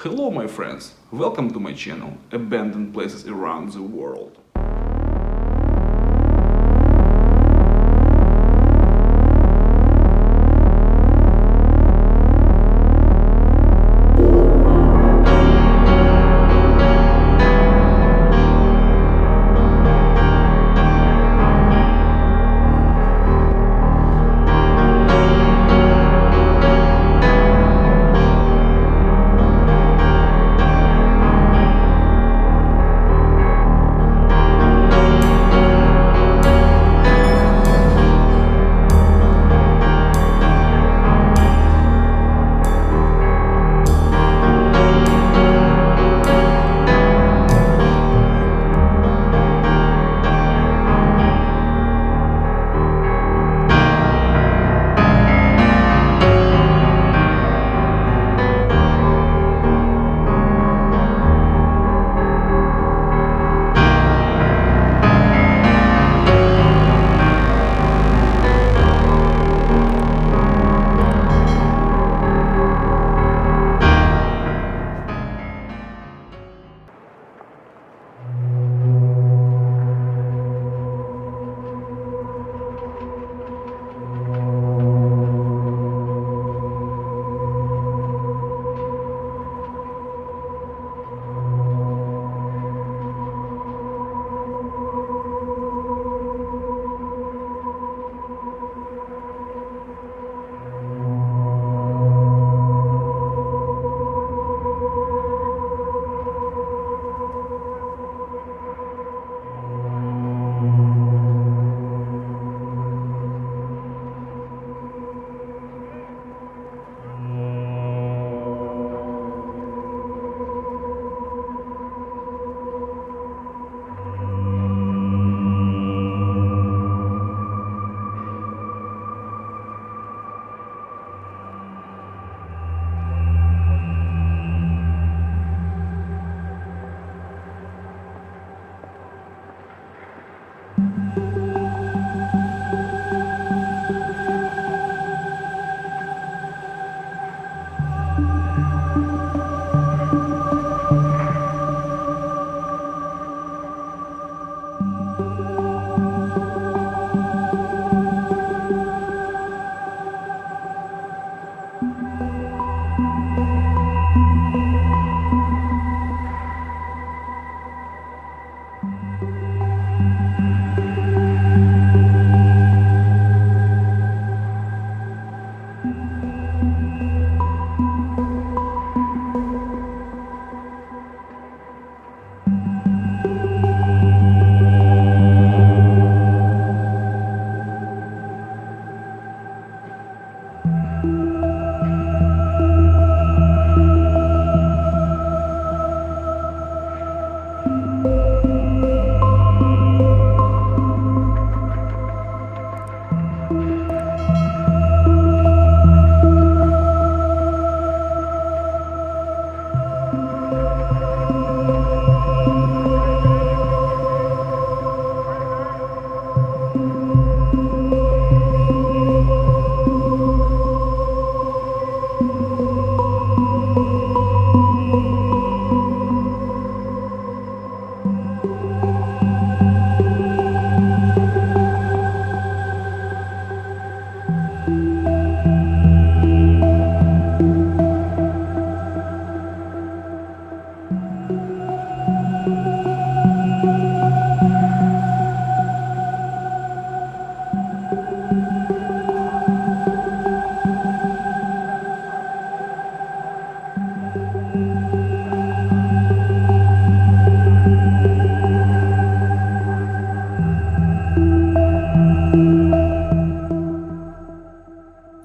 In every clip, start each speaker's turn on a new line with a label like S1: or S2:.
S1: Hello my friends, welcome to my channel, Abandoned Places Around the World.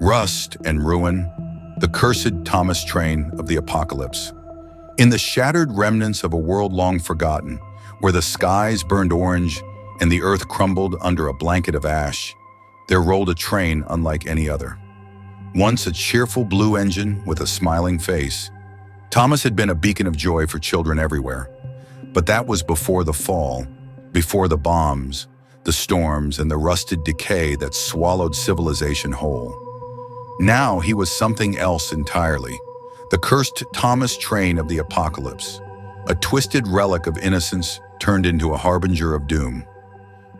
S2: Rust and ruin, the cursed Thomas train of the apocalypse. In the shattered remnants of a world long forgotten, where the skies burned orange and the earth crumbled under a blanket of ash, there rolled a train unlike any other. Once a cheerful blue engine with a smiling face, Thomas had been a beacon of joy for children everywhere. But that was before the fall, before the bombs, the storms, and the rusted decay that swallowed civilization whole. Now he was something else entirely, The cursed Thomas train of the apocalypse, a twisted relic of innocence turned into a harbinger of doom.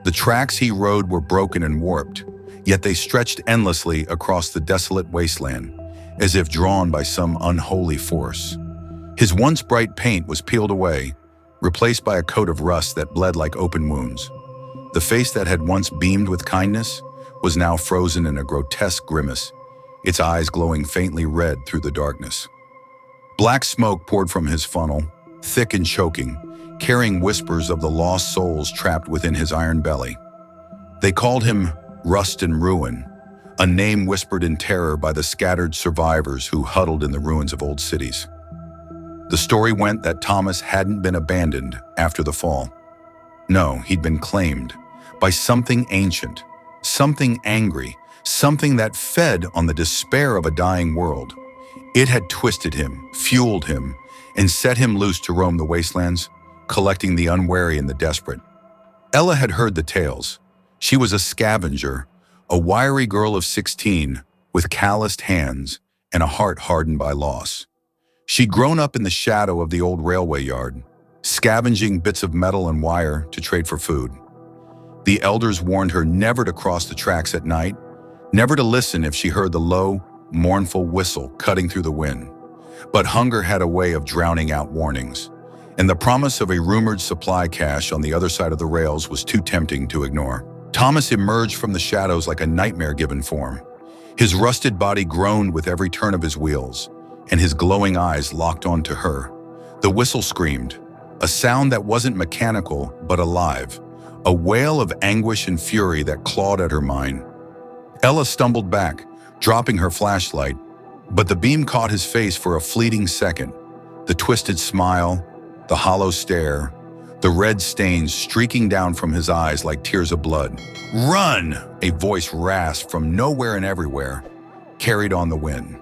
S2: The tracks he rode were broken and warped, yet they stretched endlessly across the desolate wasteland, as if drawn by some unholy force. His once bright paint was peeled away, replaced by a coat of rust that bled like open wounds. The face that had once beamed with kindness was now frozen in a grotesque grimace, its eyes glowing faintly red through the darkness. Black smoke poured from his funnel, thick and choking, carrying whispers of the lost souls trapped within his iron belly. They called him Rust and Ruin, a name whispered in terror by the scattered survivors who huddled in the ruins of old cities. The story went that Thomas hadn't been abandoned after the fall. No, he'd been claimed by something ancient, something angry, something that fed on the despair of a dying world. It had twisted him, fueled him, and set him loose to roam the wastelands, collecting the unwary and the desperate. Ella had heard the tales. She was a scavenger, a wiry girl of 16 with calloused hands and a heart hardened by loss. She'd grown up in the shadow of the old railway yard, scavenging bits of metal and wire to trade for food. The elders warned her never to cross the tracks at night, never to listen if she heard the low, mournful whistle cutting through the wind. But hunger had a way of drowning out warnings, and the promise of a rumored supply cache on the other side of the rails was too tempting to ignore. Thomas emerged from the shadows like a nightmare-given form. His rusted body groaned with every turn of his wheels, and his glowing eyes locked onto her. The whistle screamed, a sound that wasn't mechanical but alive, a wail of anguish and fury that clawed at her mind. Ella stumbled back, dropping her flashlight, but the beam caught his face for a fleeting second. The twisted smile, the hollow stare, the red stains streaking down from his eyes like tears of blood. "Run!" a voice rasped from nowhere and everywhere, carried on the wind.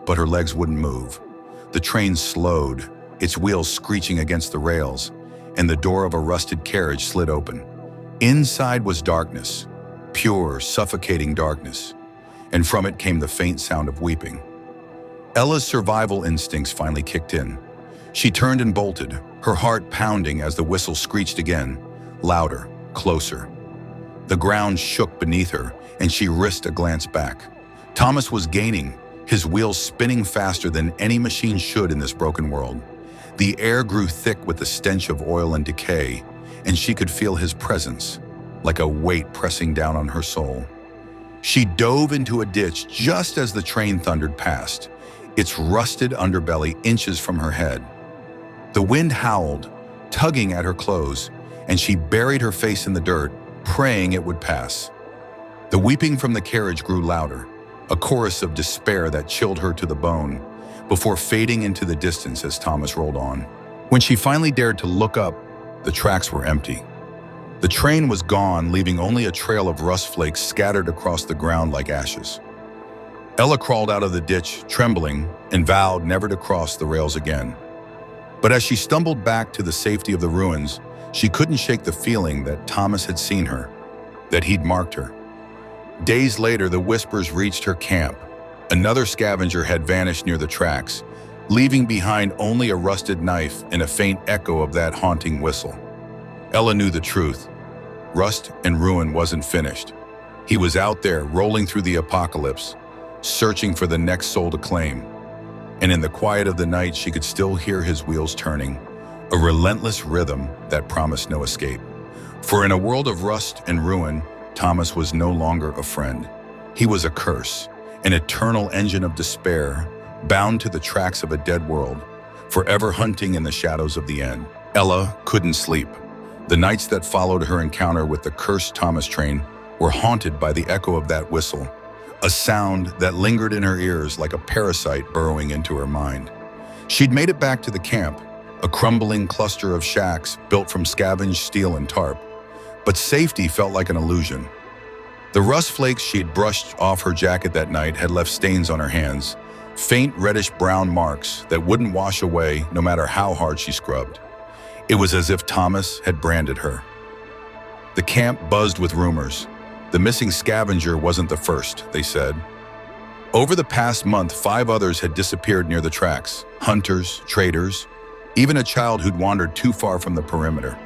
S2: But her legs wouldn't move. The train slowed, its wheels screeching against the rails, and the door of a rusted carriage slid open. Inside was darkness, pure, suffocating darkness, and from it came the faint sound of weeping. Ella's survival instincts finally kicked in. She turned and bolted, her heart pounding as the whistle screeched again, louder, closer. The ground shook beneath her, and she risked a glance back. Thomas was gaining, his wheels spinning faster than any machine should in this broken world. The air grew thick with the stench of oil and decay, and she could feel his presence, like a weight pressing down on her soul. She dove into a ditch just as the train thundered past, its rusted underbelly inches from her head. The wind howled, tugging at her clothes, and she buried her face in the dirt, praying it would pass. The weeping from the carriage grew louder, a chorus of despair that chilled her to the bone, before fading into the distance as Thomas rolled on. When she finally dared to look up, the tracks were empty. The train was gone, leaving only a trail of rust flakes scattered across the ground like ashes. Ella crawled out of the ditch, trembling, and vowed never to cross the rails again. But as she stumbled back to the safety of the ruins, she couldn't shake the feeling that Thomas had seen her, that he'd marked her. Days later, the whispers reached her camp. Another scavenger had vanished near the tracks, leaving behind only a rusted knife and a faint echo of that haunting whistle. Ella knew the truth. Rust and Ruin wasn't finished. He was out there, rolling through the apocalypse, searching for the next soul to claim. And in the quiet of the night, she could still hear his wheels turning, a relentless rhythm that promised no escape. For in a world of rust and ruin, Thomas was no longer a friend. He was a curse, an eternal engine of despair, bound to the tracks of a dead world, forever hunting in the shadows of the end. Ella couldn't sleep. The nights that followed her encounter with the cursed Thomas train were haunted by the echo of that whistle, a sound that lingered in her ears like a parasite burrowing into her mind. She'd made it back to the camp, a crumbling cluster of shacks built from scavenged steel and tarp, but safety felt like an illusion. The rust flakes she'd brushed off her jacket that night had left stains on her hands, faint reddish-brown marks that wouldn't wash away no matter how hard she scrubbed. It was as if Thomas had branded her. The camp buzzed with rumors. The missing scavenger wasn't the first, they said. Over the past month, 5 others had disappeared near the tracks. Hunters, traders, even a child who'd wandered too far from the perimeter.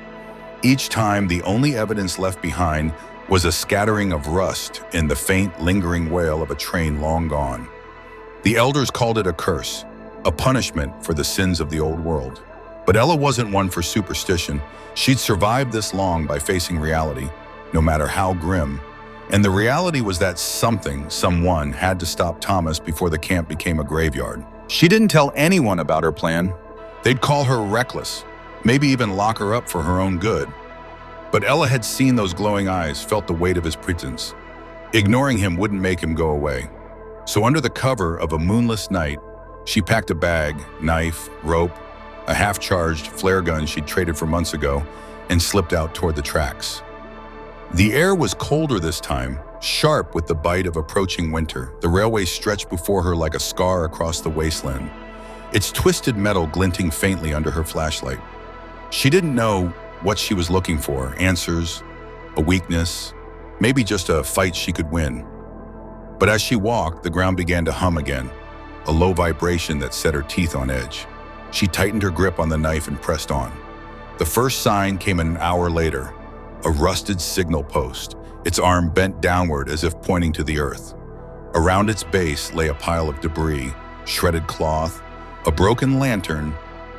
S2: Each time, the only evidence left behind was a scattering of rust and the faint, lingering wail of a train long gone. The elders called it a curse, a punishment for the sins of the old world. But Ella wasn't one for superstition. She'd survived this long by facing reality, no matter how grim. And the reality was that someone had to stop Thomas before the camp became a graveyard. She didn't tell anyone about her plan. They'd call her reckless, maybe even lock her up for her own good. But Ella had seen those glowing eyes, felt the weight of his pretense. Ignoring him wouldn't make him go away. So under the cover of a moonless night, she packed a bag, knife, rope, a half-charged flare gun she'd traded for months ago, and slipped out toward the tracks. The air was colder this time, sharp with the bite of approaching winter. The railway stretched before her like a scar across the wasteland, its twisted metal glinting faintly under her flashlight. She didn't know what she was looking for, answers, a weakness, maybe just a fight she could win. But as she walked, the ground began to hum again, a low vibration that set her teeth on edge. She tightened her grip on the knife and pressed on. The first sign came an hour later, a rusted signal post, its arm bent downward as if pointing to the earth. Around its base lay a pile of debris, shredded cloth, a broken lantern,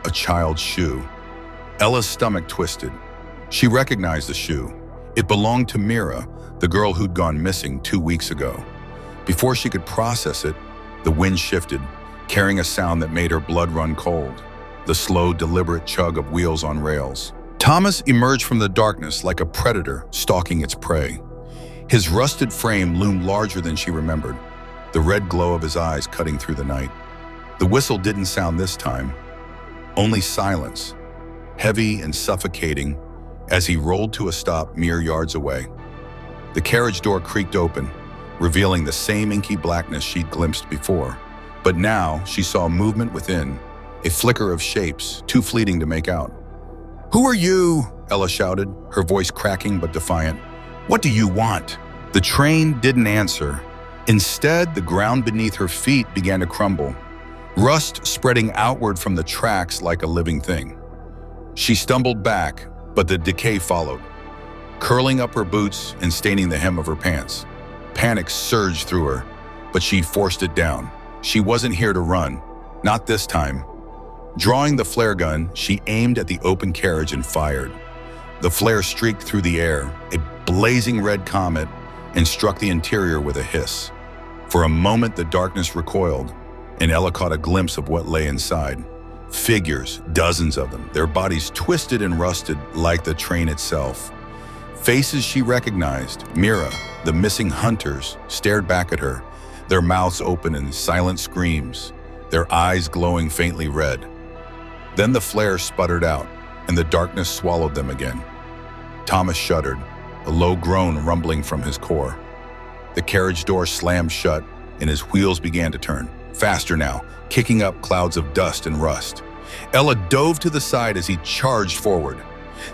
S2: a child's shoe. Ella's stomach twisted. She recognized the shoe. It belonged to Mira, the girl who'd gone missing 2 weeks ago. Before she could process it, the wind shifted, carrying a sound that made her blood run cold, the slow, deliberate chug of wheels on rails. Thomas emerged from the darkness like a predator stalking its prey. His rusted frame loomed larger than she remembered, the red glow of his eyes cutting through the night. The whistle didn't sound this time, only silence, heavy and suffocating, as he rolled to a stop mere yards away. The carriage door creaked open, revealing the same inky blackness she'd glimpsed before. But now she saw movement within, a flicker of shapes, too fleeting to make out. "Who are you?" Ella shouted, her voice cracking but defiant. "What do you want?" The train didn't answer. Instead, the ground beneath her feet began to crumble, rust spreading outward from the tracks like a living thing. She stumbled back, but the decay followed, curling up her boots and staining the hem of her pants. Panic surged through her, but she forced it down. She wasn't here to run, not this time. Drawing the flare gun, she aimed at the open carriage and fired. The flare streaked through the air, a blazing red comet, and struck the interior with a hiss. For a moment, the darkness recoiled, and Ella caught a glimpse of what lay inside. Figures, dozens of them, their bodies twisted and rusted like the train itself. Faces she recognized, Mira, the missing hunters, stared back at her, their mouths open in silent screams, their eyes glowing faintly red. Then the flare sputtered out, and the darkness swallowed them again. Thomas shuddered, a low groan rumbling from his core. The carriage door slammed shut, and his wheels began to turn, faster now, kicking up clouds of dust and rust. Ella dove to the side as he charged forward,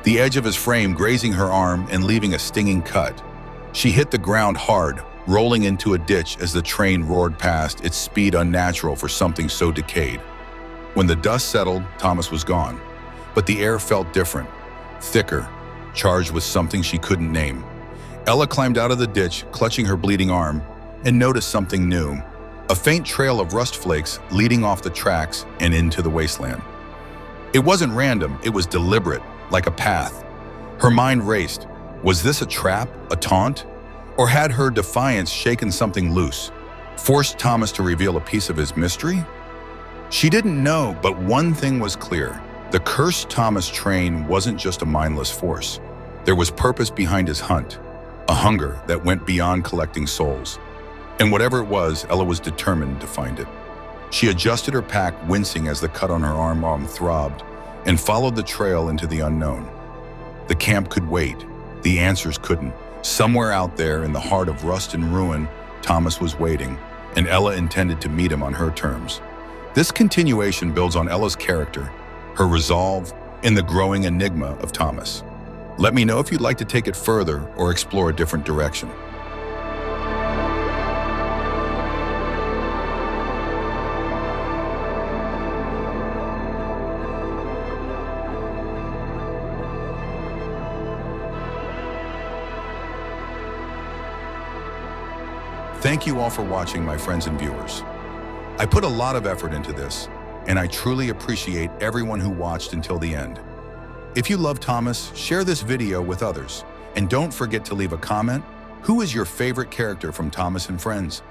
S2: the edge of his frame grazing her arm and leaving a stinging cut. She hit the ground hard, rolling into a ditch as the train roared past, its speed unnatural for something so decayed. When the dust settled, Thomas was gone, but the air felt different, thicker, charged with something she couldn't name. Ella climbed out of the ditch, clutching her bleeding arm, and noticed something new, a faint trail of rust flakes leading off the tracks and into the wasteland. It wasn't random, it was deliberate, like a path. Her mind raced. Was this a trap, a taunt? Or had her defiance shaken something loose, forced Thomas to reveal a piece of his mystery? She didn't know, but one thing was clear. The cursed Thomas train wasn't just a mindless force. There was purpose behind his hunt, a hunger that went beyond collecting souls. And whatever it was, Ella was determined to find it. She adjusted her pack, wincing as the cut on her arm throbbed, and followed the trail into the unknown. The camp could wait. The answers couldn't. Somewhere out there in the heart of rust and ruin, Thomas was waiting, and Ella intended to meet him on her terms. This continuation builds on Ella's character, her resolve, and the growing enigma of Thomas. Let me know if you'd like to take it further or explore a different direction. Thank you all for watching, my friends and viewers. I put a lot of effort into this, and I truly appreciate everyone who watched until the end. If you love Thomas, share this video with others, and don't forget to leave a comment. Who is your favorite character from Thomas and Friends?